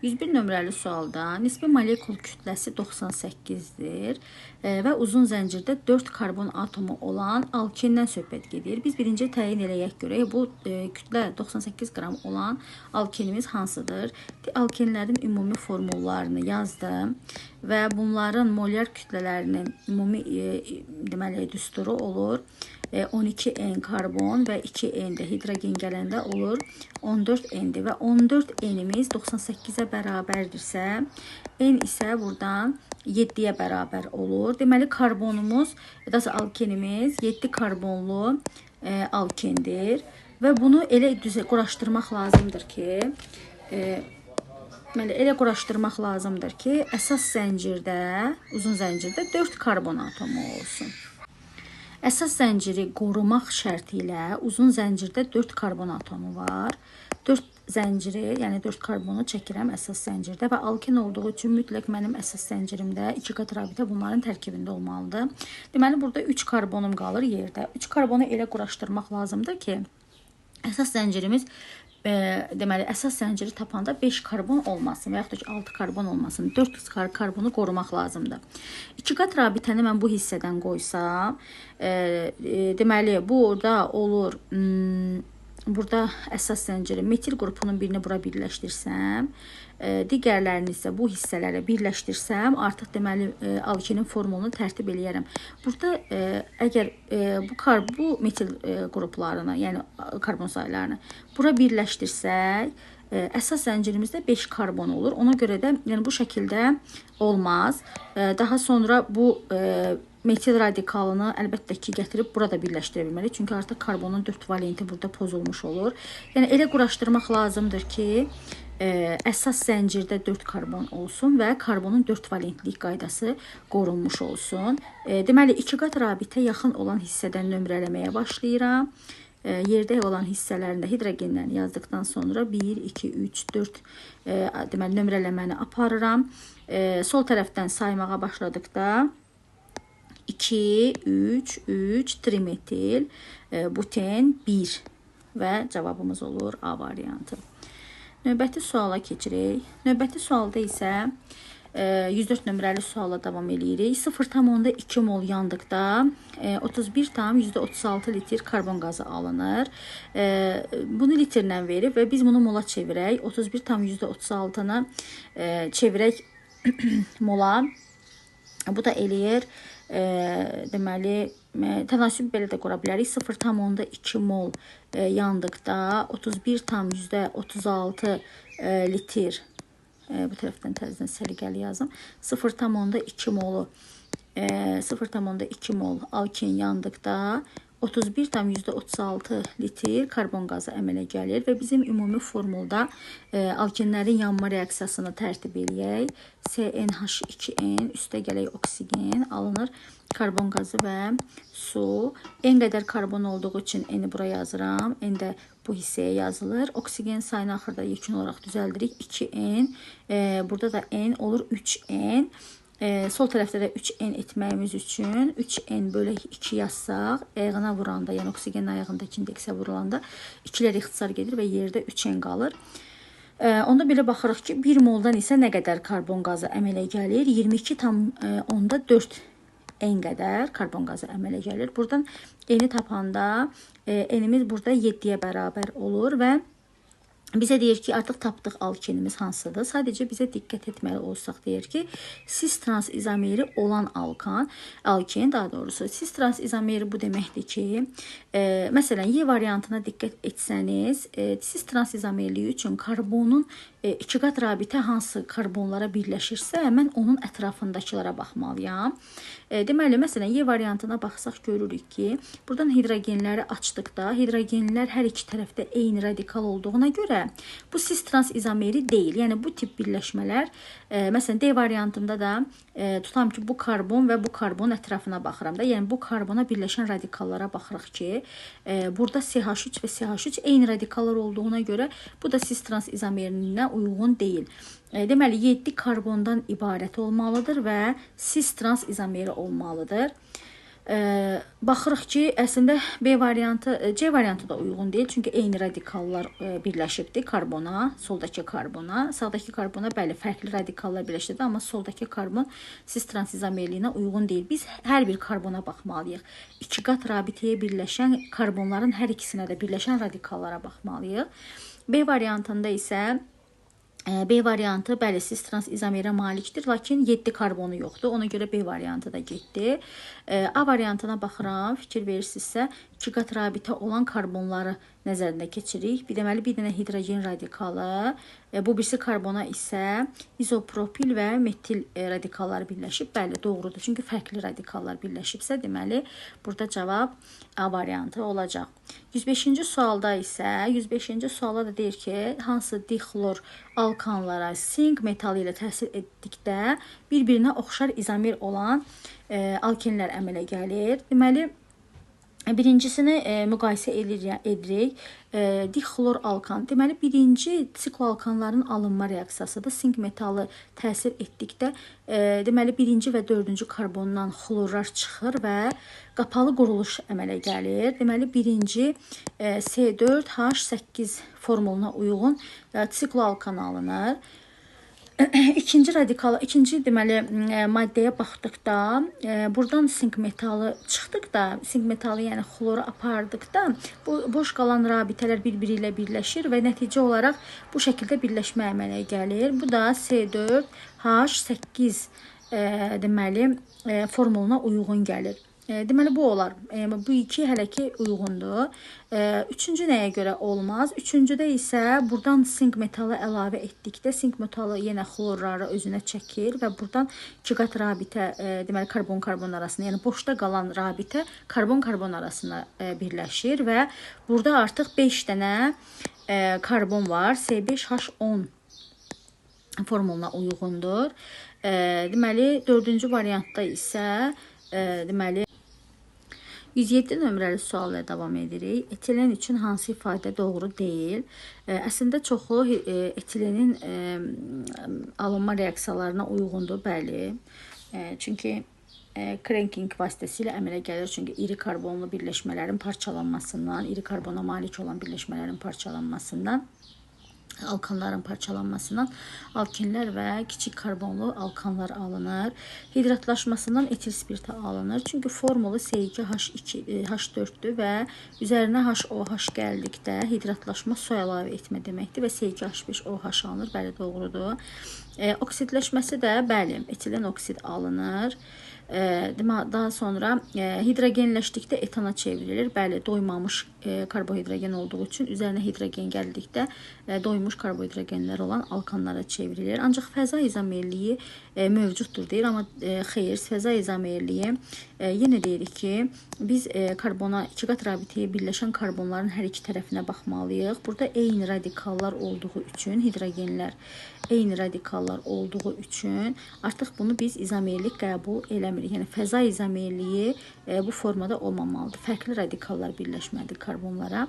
101 nömrəli sualda nisbi molekul kütləsi 98-dir və uzun zəncirdə 4 karbon atomu olan alkendən söhbət gedir. Biz birinci təyin eləyək görək bu kütlə 98 qram olan alkenimiz hansıdır? Alkenlərin ümumi formullarını yazdım və bunların molyar kütlələrinin ümumi deməli düsturu olur 12N karbon və 2N də hidrogen gələndə olur 14N-dir və 14N-imiz 98-ə bərabərdirsə, N isə buradan 7-yə bərabər olur. Deməli, karbonumuz, alkenimiz 7 karbonlu alkendir və bunu elə quraşdırmaq lazımdır ki, əsas zəncirdə, uzun zəncirdə 4 karbon atomu olsun. Əsas zənciri qorumaq şərti ilə uzun zəncirdə 4 karbon atomu var. 4 zənciri, yəni 4 karbonu çəkirəm əsas zəncirdə və alken olduğu üçün mütləq mənim əsas zəncirimdə 2 qat rabitə bunların tərkibində olmalıdır. Deməli, burada 3 karbonum qalır yerdə. 3 karbonu elə quraşdırmaq lazımdır ki, əsas zəncirimiz deməli, əsas zənciri tapanda 5 karbon olmasın və yaxud da ki, 6 karbon olmasın. 4 karbonu qorumaq lazımdır. 2 qat rabitəni mən bu hissədən qoysam, deməli, burada olur, burada əsas zənciri metil qrupunun birini bura birləşdirsəm, digərlərini isə bu hissələrə birləşdirsəm, artıq deməli alkenin formulunu tərtib eləyərəm. Burada əgər bu metil qruplarını, yəni karbon saylarını bura birləşdirsək, əsas zəncirimizdə 5 karbon olur. Ona görə də yəni bu şəkildə olmaz. Daha sonra bu metil radikalını əlbəttə ki, gətirib burada birləşdirə bilməli. Çünki artıq karbonun 4 valenti burada pozulmuş olur. Yəni elə quraşdırmaq lazımdır ki, əsas zəncirdə 4 karbon olsun və karbonun 4 valentlik qaydası qorunmuş olsun. Deməli, 2 qat rabitə yaxın olan hissədən nömrələməyə başlayıram. Yerdə olan hissələrində hidrogenlərini yazdıqdan sonra 1, 2, 3, 4 deməli, nömrələməni aparıram. Sol tərəfdən saymağa başladıqda 2, 3, 3, trimetil, buten 1 və cavabımız olur A variantı. Növbəti suala keçirik. Növbəti sualda isə 104 nömrəli suala davam edirik. 0,2 mol yandıqda 31,36 litr karbon qazı alınır. Bunu litrlə verib və biz bunu mola çevirək. 31,36-nı çevirək mola. Bu da eləyir. Deməli, tənasüb belə də qura bilərik. 0,2 mol yandıqda 31,36 litr, bu tərəfdən təzdən səliqəli yazım, 0,2 mol alken yandıqda 31,36 litr karbon qazı əmələ gəlir və bizim ümumi formulda alkenlərin yanma reaksiyasını tərtib eləyək. CnH2n üstə gələk oksigen alınır, karbon qazı və su. N qədər karbon olduğu üçün N-i bura yazıram. N də bu hissəyə yazılır. Oksigen sayını axırda yekun olaraq düzəldirik. 2N, burada da N olur 3N. Sol tərəfdə də 3N etməyimiz üçün 3N bölək 2 yazsaq, ayağına vuranda, yəni oksigenin ayağındakı indeksə vurulanda 2-lər ixtisar gedir və yerdə 3N qalır. Onda belə baxırıq ki, 1 moldan isə nə qədər karbon qazı əmələ gəlir? 22,4 N qədər karbon qazı əmələ gəlir. Buradan N-i tapanda N-imiz burada 7-yə bərabər olur və bizə deyir ki, artıq tapdıq alkenimiz hansıdır? Sadəcə bizə diqqət etməli olsaq deyir ki, cis trans izomeri olan alken, daha doğrusu cis trans izomeri bu deməkdir ki, məsələn, Y variantına diqqət etsəniz, cis trans izomerliyi üçün karbonun 2 qat rabitə hansı karbonlara birləşirsə, mən onun ətrafındakılara baxmalıyam. Deməli, məsələn, Y variantına baxsaq görürük ki, buradan hidrogenləri açdıqda, hidrogenlər hər iki tərəfdə eyni radikal olduğuna görə bu cis trans izomeri deyil. Yəni, bu tip birləşmələr, məsələn, D variantında da tutam ki, bu karbon və bu karbon ətrafına baxıram da. Yəni, bu karbona birləşən radikallara baxırıq ki, burada CH3 və CH3 eyni radikallar olduğuna görə bu da cis trans izomerinə uyğun deyil. Deməli, 7 karbondan ibarət olmalıdır və cis trans izomeri olmalıdır. Baxırıq ki, əslində B variantı, C variantı da uyğun deyil. Çünki eyni radikallar birləşibdir karbona, soldakı karbona. Sağdakı karbona bəli, fərqli radikallar birləşdi, amma soldakı karbon cis transizamerliyinə uyğun deyil. Biz hər bir karbona baxmalıyıq. İki qat rabitəyə birləşən karbonların hər ikisinə də birləşən radikallara baxmalıyıq. B variantında isə B variantı bəli cis transizamerə malikdir, lakin 7 karbonu yoxdur. Ona görə B variantı da getdi. A variantına baxıram, fikir verirsinizsə, 2 qat rabitə olan karbonları nəzərdə keçirik. Deməli, bir dənə hidrogen radikalı, bu birisi karbona isə izopropil və metil radikallar birləşib. Bəli, doğrudur. Çünki fərqli radikallar birləşibsə, deməli, burada cavab A variantı olacaq. 105-ci sualda isə, 105-ci sualda da deyir ki, hansı dixlor alkanlara sink metalı ilə təsir etdikdə bir-birinə oxşar izomer olan alkenlər əmələ gəlir. Deməli, birincisini müqayisə edirik. Dixlor alkan. Deməli, birinci sikloalkanların alınma reaksiyasıdır. Sink metalı təsir etdikdə, deməli, birinci və dördüncü karbondan xlorlar çıxır və qapalı quruluş əmələ gəlir. Deməli, birinci C4H8 formuluna uyğun sikloalkan alınır. İkinci deməli maddəyə baxdıqda, buradan sink metalı çıxdıqda, sink metalı yəni xloru apardıqda, bu boş qalan rabitələr bir-biri ilə birləşir və nəticə olaraq bu şəkildə birləşmə əmələ gəlir. Bu da C4H8 deməli formuluna uyğun gəlir. Deməli, bu olar. Bu iki hələ ki uyğundur. Üçüncü nəyə görə olmaz? Üçüncüdə isə buradan sink metalı əlavə etdikdə, sink metalı yenə xlorları özünə çəkir və buradan 2 qat rabitə, deməli, karbon-karbon arasında, yəni boşda qalan rabitə karbon-karbon arasında birləşir və burada artıq 5 dənə karbon var. C5H10 formuluna uyğundur. Deməli, dördüncü variantda isə, deməli, 107 nömrəli sualla davam edirik. Etilen üçün hansı ifadə doğru deyil? Əslində çoxu etilenin alınma reaksiyalarına uyğundur, bəli. Çünki cranking vasitəsilə əmələ gəlir. Çünki iri karbonlu birləşmələrin parçalanmasından, iri karbona malik olan birləşmələrin parçalanmasından, alkanların parçalanmasından alkenlər və kiçik karbonlu alkanlar alınır. Hidratlaşmasından etil spirti alınır. Çünki formulu C2H4-dür və üzərinə HOH gəldikdə hidratlaşma su əlavə etmə deməkdir və C2H5OH alınır. Bəli, doğrudur. Oksidləşməsi də, bəli, etilen oksid alınır. Daha sonra hidrogenləşdikdə etana çevrilir. Bəli, doymamış karbohidrogen olduğu üçün üzərinə hidrogen gəldikdə doymuş karbohidrogenlər olan alkanlara çevrilir. Ancaq fəza izomerliyi mövcuddur deyir, amma xeyr, fəza izomerliyi yenə deyirik ki, biz karbona 2 qat rabitəyə birləşən karbonların hər iki tərəfinə baxmalıyıq. Burada eyni radikallar olduğu üçün, hidrogenlər eyni radikallar olduğu üçün artıq bunu biz izomerlik qəbul eləmirik. Yəni fəza izomerliyi bu formada olmamalıdır. Fərqli radikallar birləşməlidir karbonlara.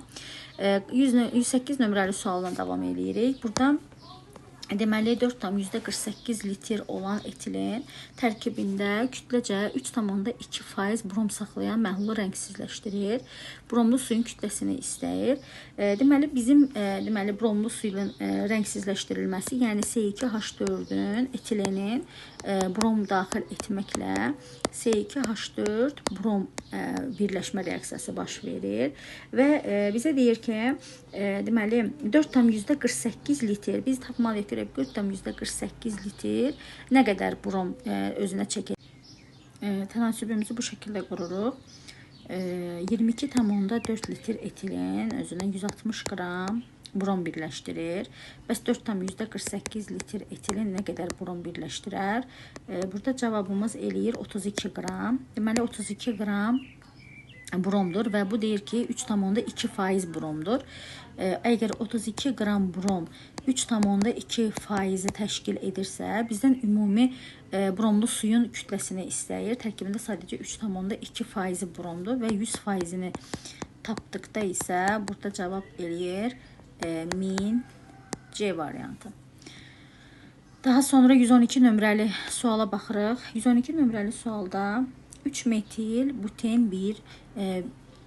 108 nömrəli sualla davam edirik. Burada deməli 4,48 litr olan etilen tərkibində kütləcə 3,2% brom saxlayan məhlulu rəngsizləşdirir. Bromlu suyun kütləsini istəyir. Deməli bizim bromlu suyun rəngsizləşdirilməsi, yəni C2H4-ün etilenin brom daxil etməklə C2H4 brom birləşmə reaksiyası baş verir və bizə deyir ki, deməli 4,48 litr biz tapmalıyıq görə 4,48 litr nə qədər brom özünə çəkir. Tənasübümüzü bu şəkildə qururuq. 22,4 litr etilen özünə 160 qram brom birləşdirir. Bəs 4,48 litr etilen nə qədər brom birləşdirər? Burada cavabımız eləyir 32 qram. Deməli 32 qram bromdur və bu deyir ki 3,2% bromdur. Əgər 32 qram brom 3,2% təşkil edirsə, bizdən ümumi bromlu suyun kütləsini istəyir. Tərkibində sadəcə 3,2% bromdur və 100%-ni tapdıqda isə burada cavab eləyir 1000 C variantı. Daha sonra 112 nömrəli suala baxırıq. 112 nömrəli sualda 3 metil, buten 1.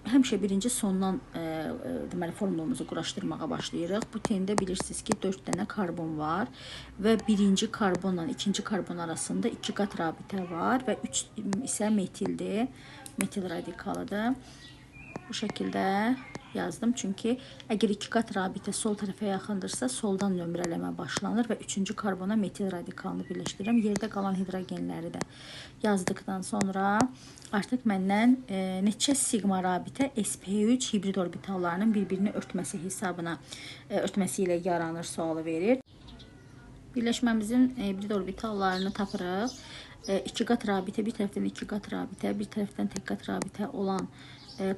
Həmişə birinci sondan deməli formulumuzu quraşdırmağa başlayırıq. Butende bilirsiniz ki 4 dənə karbon var və birinci karbonla ikinci karbon arasında 2 qat rabitə var və 3 isə metildir. Metil radikalıdır. Bu şəkildə yazdım. Çünki əgər 2 qat rabitə sol tərəfə yaxındırsa, soldan nömrələmə başlanır və 3-cü karbona metil radikalını birləşdirirəm. Yerdə qalan hidrogenləri də yazdıqdan sonra artıq məndən neçə sigma rabitə sp3 hibrid orbitallarının bir-birini örtməsi örtməsi ilə yaranır sualı verir. Birləşməmizin hibrid orbitallarını tapırıq. 2 qat rabitə, bir tərəfdən 2 qat rabitə, bir tərəfdən tek qat rabitə olan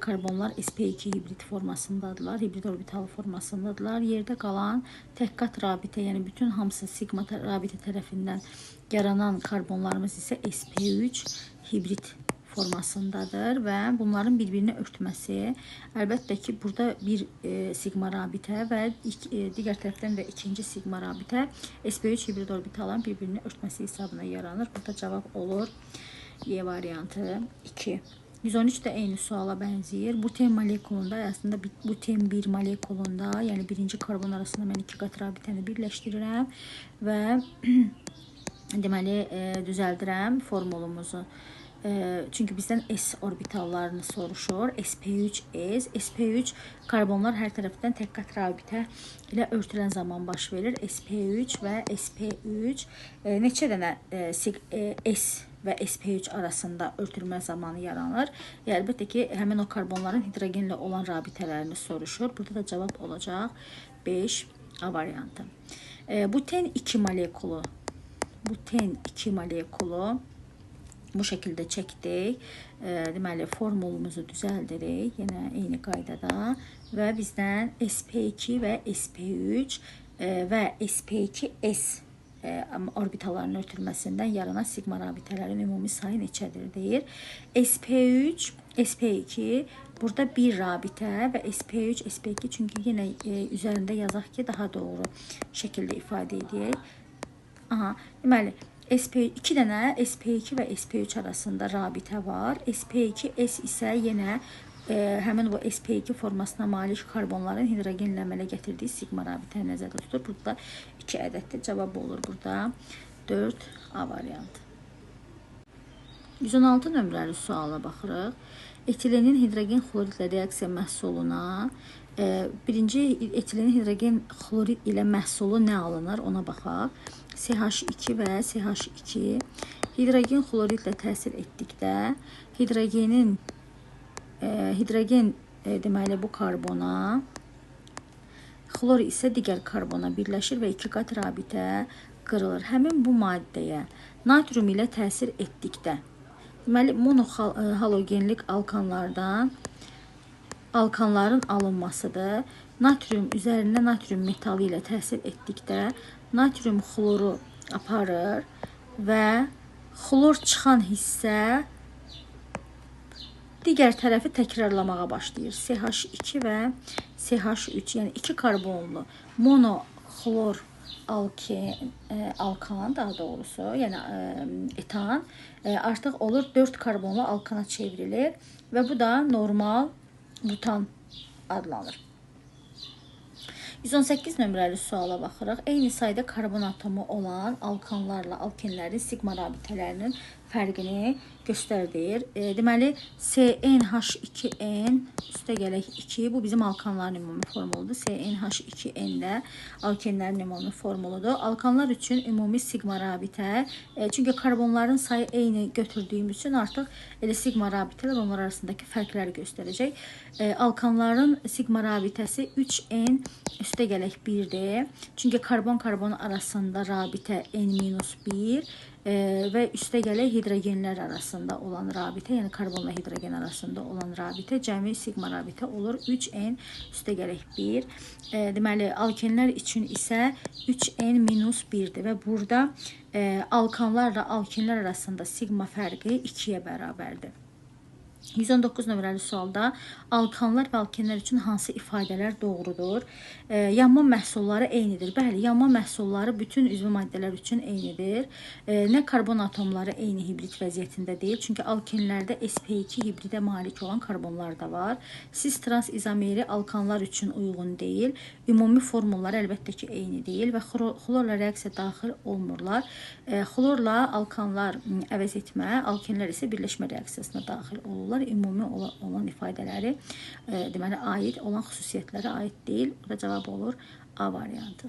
karbonlar sp2 hibrid formasındadırlar, hibrid orbital formasındadırlar. Yerdə qalan tek qat rabitə, yəni bütün hamısı sigma rabitə tərəfindən yaranan karbonlarımız isə sp3 hibrid formasındadır və bunların bir-birini örtməsi, əlbəttə ki, burada bir sigma rabitə və digər tərəfdən də ikinci sigma rabitə sp3 hibrid orbitalların bir-birini örtməsi hesabına yaranır. Burada cavab olur E variantı 2. 113 də eyni suala bənzəyir. Buten molekulunda, əslində buten 1 molekulunda, yəni birinci karbon arasında mən 2 qat rabitəni birləşdirirəm və deməli düzəldirəm formulumuzu. Çünki bizdən S orbitallarını soruşur. sp3s. sp3 karbonlar hər tərəfdən tek qat rabitə ilə örtülən zaman baş verir. sp3 və sp3 neçə dənə S və sp3 arasında örtülmə zamanı yaranır. Əlbəttə ki, həmin o karbonların hidrogenlə olan rabitələrini soruşur. Burada da cavab olacaq 5 A variantı. Buten 2 molekulu. Buten 2 molekulu bu şəkildə çəkdik. Deməli, formulumuzu düzəldirik. Yenə eyni qaydada və bizdən sp2 və sp3 və sp2s orbitalların örtülməsindən yaranan sigma rabitələrin ümumi sayı neçədir deyir. sp3, sp2 burada bir rabitə və sp3, sp2 çünki yenə üzərində yazaq ki, daha doğru şəkildə ifadə edək. Deməli, iki dənə sp2 və sp3 arasında rabitə var. sp2s isə yenə həmin bu sp2 formasına malik karbonların hidrogenlə əmələ gətirdiyi sigma rabitə nəzərdə tutulur. Burada 2 ədəddir. Cavab olur burada 4 A variantı. 116 nömrəli suala baxırıq. Etilenin hidrogen xloridlə reaksiya məhsuluna birinci etilenin hidrogen xlorid ilə məhsulu nə alınır ona baxaq. CH2 və CH2 hidrogen xloridlə təsir etdikdə hidrogen deməli bu karbona, xlor isə digər karbona birləşir və 2 qat rabitə qırılır. Həmin bu maddəyə natrium ilə təsir etdikdə, deməli monohalogenlik alkanların alınmasıdır. Natrium üzərində natrium metalı ilə təsir etdikdə natrium xloru aparır və xlor çıxan hissə digər tərəfi təkrarlamağa başlayır. CH2 və CH3, yəni 2 karbonlu monoxlor alkan daha doğrusu, yəni etan artıq olur 4 karbonlu alkana çevrilir və bu da normal butan adlanır. 118 nömrəli suala baxırıq. Eyni sayda karbon atomu olan alkanlarla alkenlərin sigma rabitələrinin fərqini göstərdir. Deməli, CnH2n üstə gələk 2. Bu bizim alkanların ümumi formuludur. CnH2n də alkenlərin ümumi formuludur. Alkanlar üçün ümumi sigma rabitə. Çünki karbonların sayı eyni götürdüyüm üçün artıq elə sigma rabitələr onlar arasındakı fərqləri göstərəcək. Alkanların sigma rabitəsi 3n üstə gələk 1-dir. Çünki karbon-karbon arasında rabitə n-1 və üstə gələk hidrogenlər arasında olan rabitə, yəni karbonla hidrogen arasında olan rabitə cəmi sigma rabitə olur 3n üstə gələk 1. Deməli, alkenlər üçün isə 3n-1-dir və burada alkanlarla alkenlər arasında sigma fərqi 2-yə bərabərdir. 119 nömrəli sualda alkanlar və alkenlər üçün hansı ifadələr doğrudur? Yanma məhsulları eynidir. Bəli, yanma məhsulları bütün üzvü maddələr üçün eynidir. Nə karbon atomları eyni hibrid vəziyyətində deyil. Çünki alkenlərdə sp2 hibridə malik olan karbonlar da var. Cis trans izomeri alkanlar üçün uyğun deyil. Ümumi formulları əlbəttə ki eyni deyil və xlorla reaksiya daxil olmurlar. Xlorla alkanlar əvəz etmə, alkenlər isə birləşmə reaksiyasına daxil olurlar. Ümumi olan ifadələri deməli aid olan xüsusiyyətlərə aid deyil. Bu da cavab olur A variantı.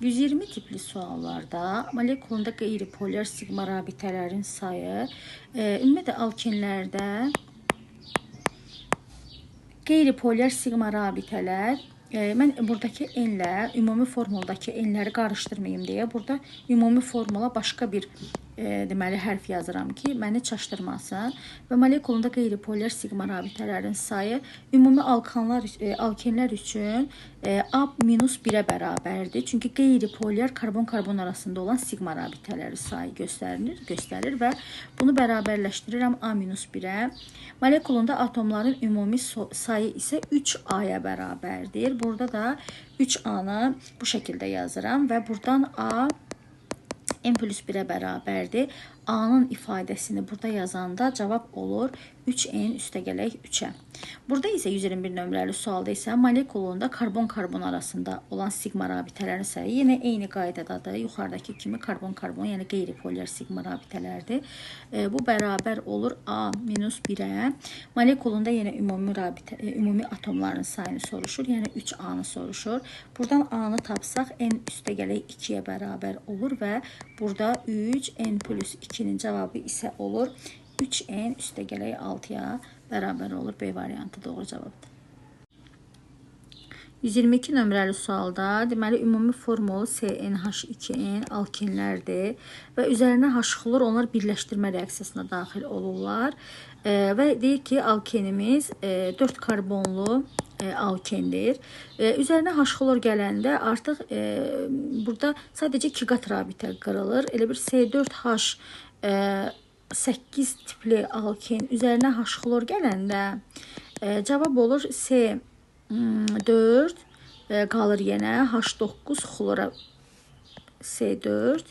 120 tipli suallarda molekulunda qeyri-polyar sigma rabitələrin sayı ümumiyyətlə alkenlərdə qeyri-polyar sigma rabitələr mən buradakı enlə ümumi formuldakı enləri qarışdırmayım deyə burada ümumi formula başqa bir deməli hərf yazıram ki, məni çaşdırmasın və molekulunda qeyri-polyar sigma rabitələrin sayı ümumi alkenlər üçün A-1-ə bərabərdir. Çünki qeyri-polyar karbon-karbon arasında olan sigma rabitələri sayı göstərir və bunu bərabərləşdirirəm A-1-ə. Molekulunda atomların ümumi sayı isə 3A-ya bərabərdir. Burada da 3A-nı bu şəkildə yazıram və buradan A n+1-ə bərabərdir. A-nın ifadəsini burada yazanda cavab olur 3n üstəgələk 3-ə. Burada isə 121 nömrəli sualda isə molekulunda karbon-karbon arasında olan sigma rabitələrin sayı yenə eyni qaydadadır. Yuxarıdakı kimi karbon-karbon, yəni qeyri-polyar sigma rabitələrdir. Bu bərabər olur A-1-ə. Molekulunda yenə ümumi atomların sayını soruşur, yəni 3A-nı soruşur. Buradan A-nı tapsaq n üstəgələk 2-yə bərabər olur və burada 3n+2-nin cavabı isə olur 3n üstəgələk 6-ya bərabər olur. B variantı doğru cavabdır. 122 nömrəli sualda deməli ümumi formulu CnH2n alkenlərdir və üzərinə H-xlor onlar birləşdirmə reaksiyasına daxil olurlar və deyir ki, alkenimiz 4 karbonlu alkendir. Üzərinə H-xlor gələndə artıq burada sadəcə 2 qat rabitə qırılır. Elə bir C4H 8 tipli alken üzərinə H-xlor gələndə cavab olur C4 qalır yenə H9 xlora C4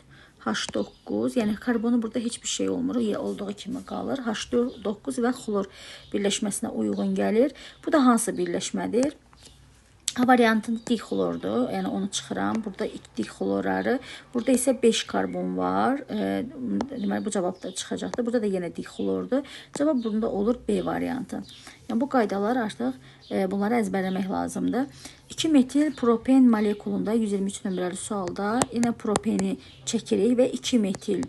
H9, yəni karbonu burada heç bir şey olmur, olduğu kimi qalır. H9 və xlor birləşməsinə uyğun gəlir. Bu da hansı birləşmədir? A variantında dixlordur, yəni onu çıxıram. Burada dixlorları, burada isə 5 karbon var. Deməli bu cavab da çıxacaqdır. Burada da yenə dixlordur. Cavab bunda olur B variantı. Yəni bu qaydalar artıq bunları əzbərləmək lazımdır. 2 metil propen molekulunda 123 nömrəli sualda yenə propeni çəkirik və 2 metil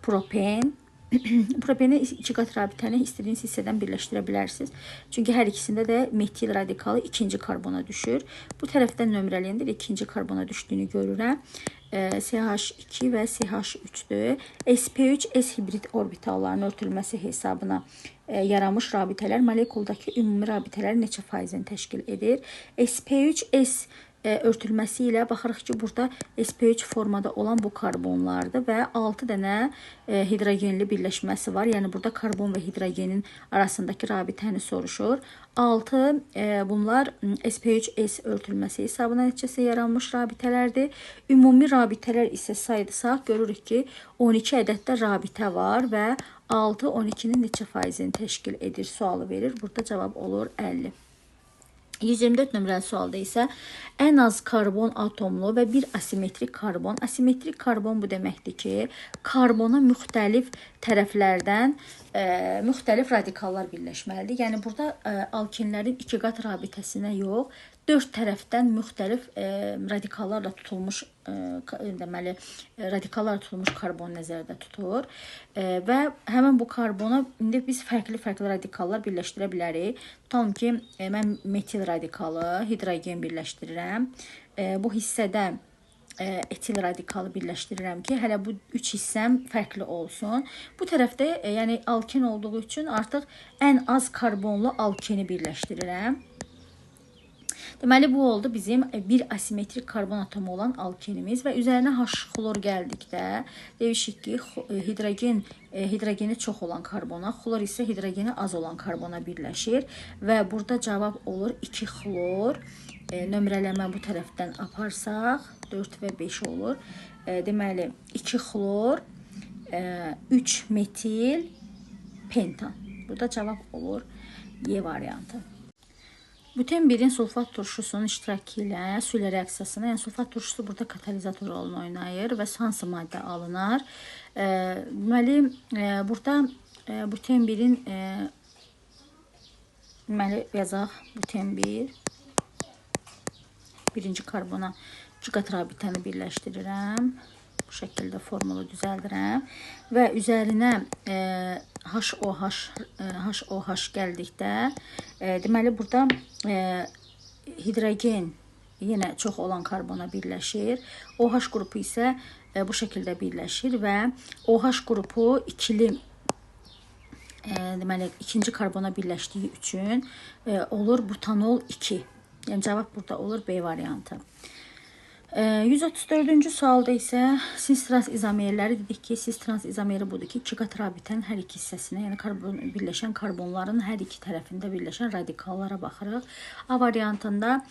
propen propeni 2 qat rabitəni istədiyiniz hissədən birləşdirə bilərsiniz. Çünki hər ikisində də metil radikalı ikinci karbona düşür. Bu tərəfdən nömrələyəndə də ikinci karbona düşdüyünü görürəm. CH2 və CH3-dür. sp3 s hibrid orbitallarının örtülməsi hesabına yaranmış rabitələr molekuldakı ümumi rabitələrin neçə faizini təşkil edir? sp3 s örtülməsi ilə baxırıq ki, burada sp3 formada olan bu karbonlardır və 6 dənə hidrogenli birləşməsi var. Yəni burada karbon və hidrogenin arasındakı rabitəni soruşur. 6 bunlar sp3s örtülməsi hesabına nəticəsi yaranmış rabitələrdir. Ümumi rabitələr isə saydısaq görürük ki, 12 ədəddə rabitə var və 6 12-nin neçə faizini təşkil edir sualı verir. Burada cavab olur 50. 124 nömrəli sualda isə ən az karbon atomlu və bir asimetrik karbon. Asimetrik karbon bu deməkdir ki, karbona müxtəlif tərəflərdən müxtəlif radikallar birləşməlidir. Yəni burada alkenlərin 2 qat rabitəsinə yox, 4 tərəfdən müxtəlif radikallarla tutulmuş deməli radikallar tutulmuş karbon nəzərdə tutur və həmin bu karbona indi biz fərqli radikallar birləşdirə bilərik. Tutalım ki, mən metil radikalı, hidrogen birləşdirirəm. Bu hissədə etil radikalı birləşdirirəm ki, hələ bu 3 hissəm fərqli olsun. Bu tərəfdə yəni alken olduğu üçün artıq ən az karbonlu alkeni birləşdirirəm. Deməli bu oldu bizim bir asimetrik karbon atomu olan alkenimiz və üzərinə H-xlor gəldikdə demişik ki, hidrogeni çox olan karbona, xlor isə hidrogeni az olan karbona birləşir və burada cavab olur 2 xlor. Nömrələmə bu tərəfdən aparsaq 4 və 5 olur. Deməli 2 xlor, 3 metil pentan. Burada cavab olur Y variantı. Buten 1-in sulfat turşusunun iştirakı ilə su ilə reaksiyasına, yəni sulfat turşusu burada katalizator rolunu oynayır və hansı maddə alınır? Deməli, burada buten 1-in deməli yazaq buten 1 birinci karbona 2 qatrabitəni birləşdirirəm. Bu şəkildə formulu düzəldirəm və üzərinə HOH gəldikdə deməli burada hidrogen yenə çox olan karbona birləşir. OH qrupu isə bu şəkildə birləşir və OH qrupu ikili deməli ikinci karbona birləşdiyi üçün olur butanol 2. Yəni cavab burada olur B variantı. 134-cü sualda isə cis trans izomerləri dedik ki, cis trans izomeri budur ki, 2 qatrabitənin hər iki hissəsinə, yəni birləşən karbonların hər iki tərəfində birləşən radikallara baxırıq. A variantında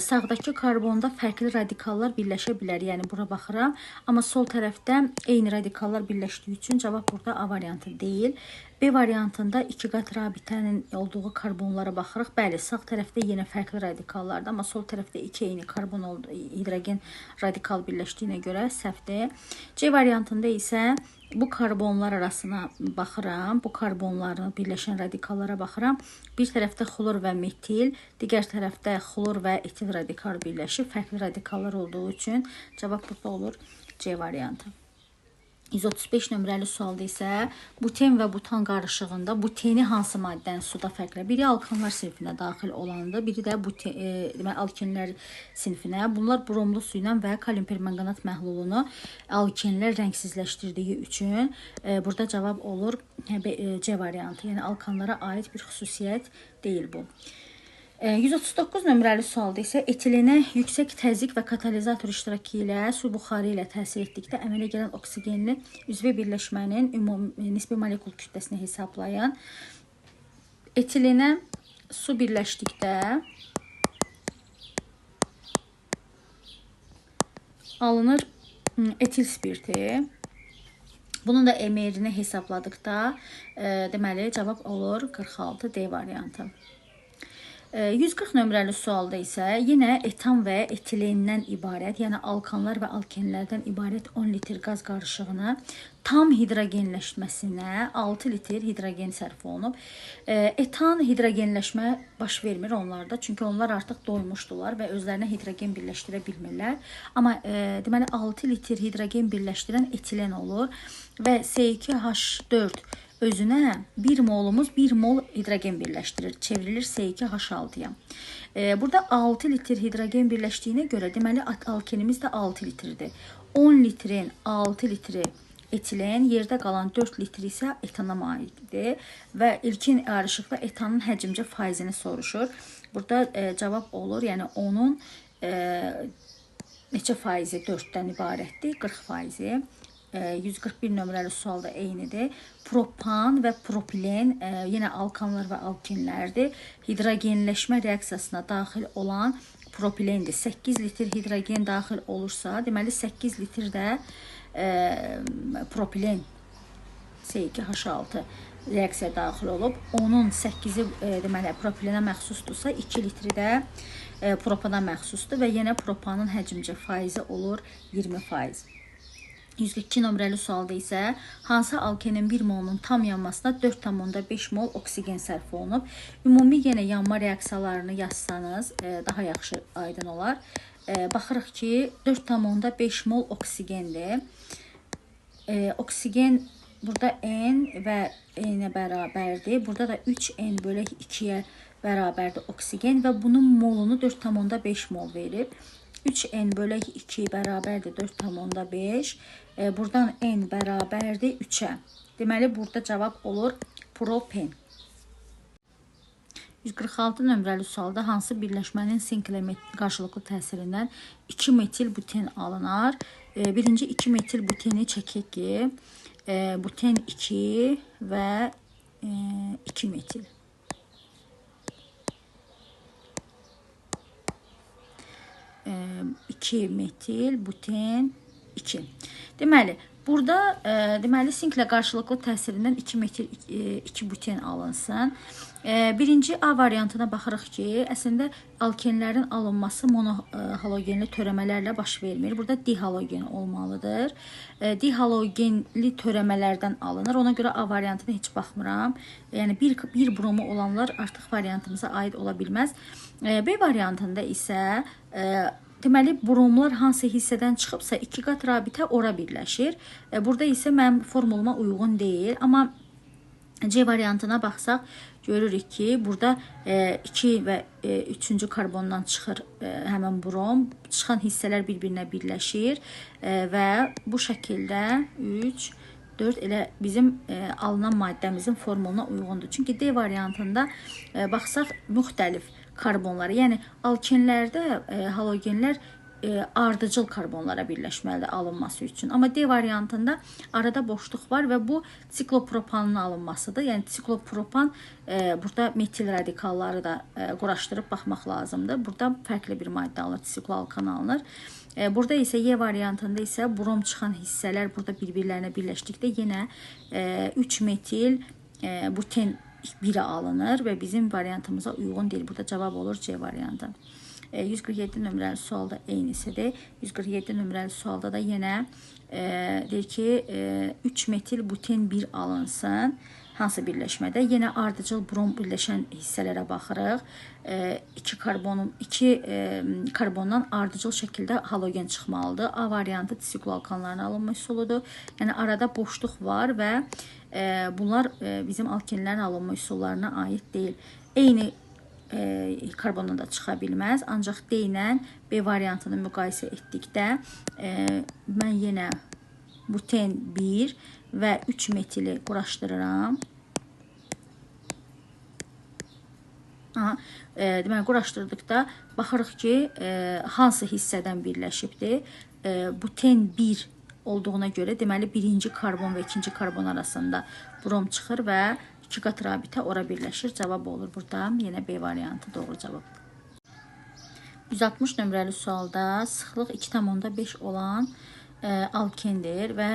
sağdakı karbonda fərqli radikallar birləşə bilər, yəni bura baxıram. Amma sol tərəfdə eyni radikallar birləşdiyi üçün cavab burada A variantı deyil. B variantında 2 qatrabitənin olduğu karbonlara baxırıq. Bəli, sağ tərəfdə yenə fərqli radikallardır, amma sol tərəfdə 2 eyni karbon hidrogen radikal birləşdiyinə görə səhvdir. C variantında isə bu karbonlar arasına baxıram. Bu karbonların birləşən radikallara baxıram. Bir tərəfdə xlor və metil, digər tərəfdə xlor və etil radikal birləşir. Fərqli radikallar olduğu üçün cavab burada olur C variantı. 135 nömrəli sualda isə buten və butan qarışığında buteni hansı maddənin suda fərqlə? Biri alkanlar sinfinə daxil olandır, biri də alkenlər sinfinə. Bunlar bromlu su ilə və kalium permanganat məhlulunu alkenlər rəngsizləşdirdiyi üçün burada cavab olur C variantı. Yəni alkanlara aid bir xüsusiyyət deyil bu. 139 nömrəli sualda isə etilenə yüksək təzyiq və katalizator iştirakı ilə su buxarı ilə təsir etdikdə əmələ gələn oksigenli üzvə birləşmənin nisbi molekul kütləsini hesablayın. Etilenə su birləşdikdə alınır etil spirti. Bunun da emerini hesabladıqda deməli cavab olur 46 D variantı. 140 nömrəli sualda isə yenə etan və etilendən ibarət, yəni alkanlar və alkenlərdən ibarət 10 litr qaz qarışığına tam hidrogenləşməsinə 6 litr hidrogen sərf olunub. Etan hidrogenləşmə baş vermir onlarda, çünki onlar artıq doymuşdular və özlərinə hidrogen birləşdirə bilmirlər. Amma deməli 6 litr hidrogen birləşdirən etilen olur və C2H4 özünə 1 molumuz 1 mol hidrogen birləşdirir. Çevrilir C2H6-ya. Burada 6 litr hidrogen birləşdiyinə görə deməli alkenimiz də 6 litrdir. 10 litrin 6 litri etilen, yerdə qalan 4 litr isə etana malikdir və ilkin ayrışıqda etanın həcmcə faizini soruşur. Burada cavab olur, yəni onun neçə faizi 4-dən ibarətdir? 40 faizi. 141 nömrəli sualda eynidir. Propan və propilen yenə alkanlar və alkenlərdir. Hidrogenləşmə reaksiyasına daxil olan propilendir. 8 litr hidrogen daxil olursa, deməli 8 litr də propilen C2H6 reaksiya daxil olub. Onun 8-i deməli propilenə məxsusdursa, 2 litri də propana məxsusdur və yenə propanın həcmcə faizi olur 20%. 102 nömrəli sualda isə hansı alkenin 1 molunun tam yanmasına 4,5 mol oksigen sərf olunub? Ümumi yenə yanma reaksiyalarını yazsanız daha yaxşı aydın olar. Baxırıq ki 4,5 mol oksigendir. Oksigen burada N və N-ə bərabərdir. Burada da 3N bölü 2-yə bərabərdir oksigen və bunun molunu 4,5 mol verib. 3N bölü 2 bərabərdir 4,5. Buradan N bərabərdir 3-ə. Deməli, burada cavab olur propen. 146 nömrəli sualda hansı birləşmənin sink ilə qarşılıqlı təsirindən 2 metil buten alınar? Birinci 2 metil buteni çəkək ki, buten 2 və 2 metil. Metil, buten 2. Deməli, burada sinklə qarşılıqlı təsirindən 2 metil 2 buten alınsın. Birinci A variantına baxırıq ki, əslində alkenlərin alınması monohalogenli törəmələrlə baş vermir. Burada dihalogen olmalıdır. Dihalogenli törəmələrdən alınır. Ona görə A variantına heç baxmıram. Yəni bir bromu olanlar artıq variantımıza aid ola bilməz. B variantında isə deməli, bromlar hansı hissədən çıxıbsa 2 qat rabitə ora birləşir. Burada isə mənim formuluma uyğun deyil. Amma C variantına baxsaq, görürük ki, burada 2 və 3-cü karbondan çıxır həmən brom. Çıxan hissələr bir-birinə birləşir və bu şəkildə 3, 4 elə bizim alınan maddəmizin formuluna uyğundur. Çünki D variantında baxsaq müxtəlif karbonları, yəni alkenlərdə halogenlər ardıcıl karbonlara birləşməlidir alınması üçün. Amma D variantında arada boşluq var və bu siklopropanın alınmasıdır. Yəni siklopropan burada metil radikalları da quraşdırıb baxmaq lazımdır. Burada fərqli bir maddə alınır, sikloalkan alınır. Burada isə Y variantında isə brom çıxan hissələr burada bir-birlərinə birləşdikdə yenə 3 metil buten 1 alınır və bizim variantımıza uyğun deyil. Burada cavab olur C variantı. 147 nömrəli sualda eynisidir. 147 nömrəli sualda da yenə deyir ki, 3 metil buten 1 alınsın. Hansı birləşmədə? Yenə ardıcıl brom birləşən hissələrə baxırıq. 2 karbondan ardıcıl şəkildə halogen çıxmalıdır. A variantı sikloalkanların alınma üsuludur. Yəni arada boşluq var və bunlar bizim alkenlərin alınma üsullarına aid deyil. Eyni karbondan da çıxa bilməz. Ancaq D ilə B variantını müqayisə etdikdə mən yenə buten 1 və 3 metili quraşdırıram. Deməli, quraşdırdıqda baxırıq ki, hansı hissədən birləşibdir. Buten 1 olduğuna görə, deməli, birinci karbon və ikinci karbon arasında brom çıxır və 2 qat rabitə ora birləşir. Cavab olur burada. Yenə B variantı doğru cavabdır. 160 nömrəli sualda sıxlıq 2,5 olan alkendir və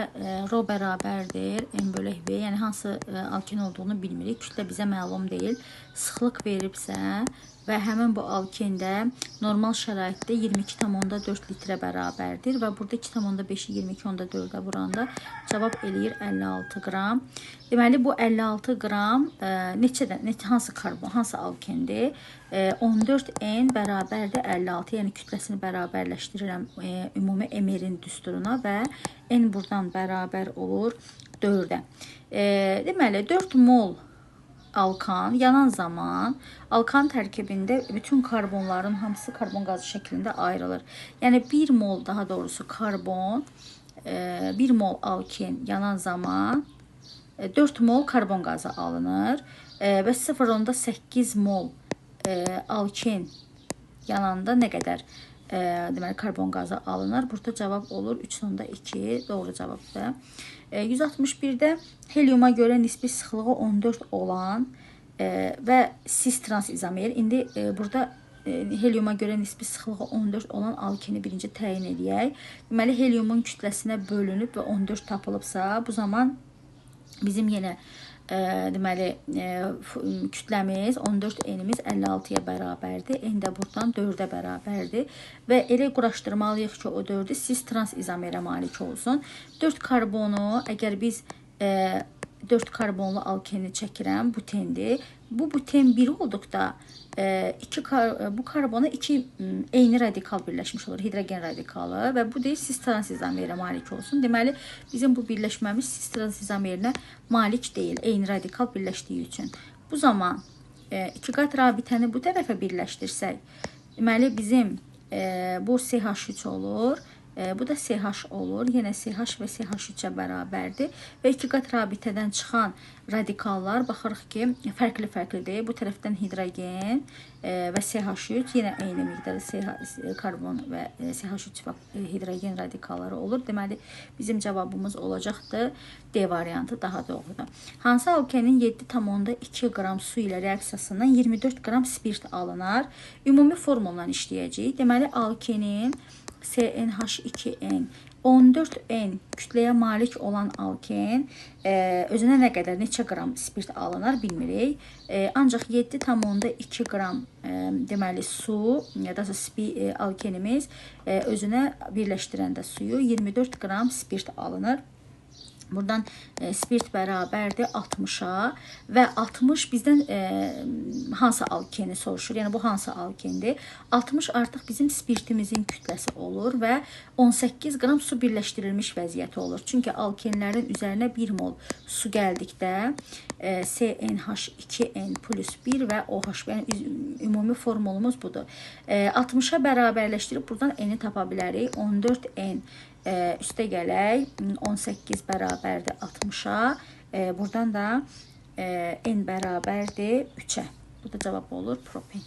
rho bərabərdir M bölək B. Yəni hansı alken olduğunu bilmirik. Kütlə bizə məlum deyil. Sıxlıq veribsə və həmin bu alkende normal şəraitdə 22,4 litrə bərabərdir və burada 2,5-i 22,4-ə vuranda cavab eləyir 56 qram. Deməli bu 56 qram hansı karbon, hansı alkendir? 14N bərabərdir 56, yəni kütləsini bərabərləşdirirəm ümumi Emerin düsturuna və N buradan bərabər olur 4-ə. Deməli 4 mol alkan yanan zaman alkan tərkibində bütün karbonların hamısı karbon qazı şəklində ayrılır. Yəni 1 mol, daha doğrusu karbon, 1 mol alken yanan zaman 4 mol karbon qazı alınır və 0,8 mol alken yananda nə qədər deməli karbon qazı alınır? Burada cavab olur 3,2, doğru cavabdır. 161-də helyuma görə nisbi sıxlığı 14 olan və cis trans izomer. İndi burada helyuma görə nisbi sıxlığı 14 olan alkeni birinci təyin edək. Deməli helyumun kütləsinə bölünüb və 14 tapılıbsa, bu zaman bizim yenə deməli kütləmiz 14 N'imiz 56-ya bərabərdir. N də buradan 4-ə bərabərdir və elə quraşdırmalıyıq ki, o 4-ü cis trans izomerə malik olsun. 4 karbonu, əgər biz 4 karbonlu alkeni çəkirəm, butendir. Bu buten 1 olduqda bu karbona 2 eyni radikal birləşmiş olur, hidrogen radikalı və bu deyil cis trans izomerə malik olsun. Deməli, bizim bu birləşməmiz cis trans izomerinə malik deyil, eyni radikal birləşdiyi üçün. Bu zaman 2 qat rabitəni bu tərəfə birləşdirsək, deməli bizim bu CH3 olur, Bu da CH olur. Yenə CH və CH3-ə bərabərdir. Və iki qat rabitədən çıxan radikallar baxırıq ki, fərqli-fərqlidir. Bu tərəfdən hidrogen və CH3 yenə eyni miqdarda karbon və CH3 və hidrogen radikalları olur. Deməli, bizim cavabımız olacaqdır D variantı daha doğrudur. Hansı alkenin 7,2 qram su ilə reaksiyasından 24 qram spirt alınar? Ümumi formuldan işləyəcəyik. Deməli, alkenin CnH2n 14N kütləyə malik olan alken özünə nə qədər, neçə qram spirt alınar bilmirik. Ancaq 7,2 qram deməli su ya da alkenimiz özünə birləşdirəndə suyu 24 qram spirt alınır. Buradan spirt bərabərdir 60-a və 60 bizdən hansı alkeni soruşur. Yəni bu hansı alkendir? 60 artıq bizim spirtimizin kütləsi olur və 18 qram su birləşdirilmiş vəziyyəti olur. Çünki alkenlərin üzərinə 1 mol su gəldikdə CnH2n plus 1 və OH, yəni ümumi formulumuz budur. 60-a bərabərləşdirib buradan n-i tapa bilərik. 14n üstə gələk 18 bərabərdir 60-a. Buradan da n bərabərdir 3-ə. Bu da cavab olur propen.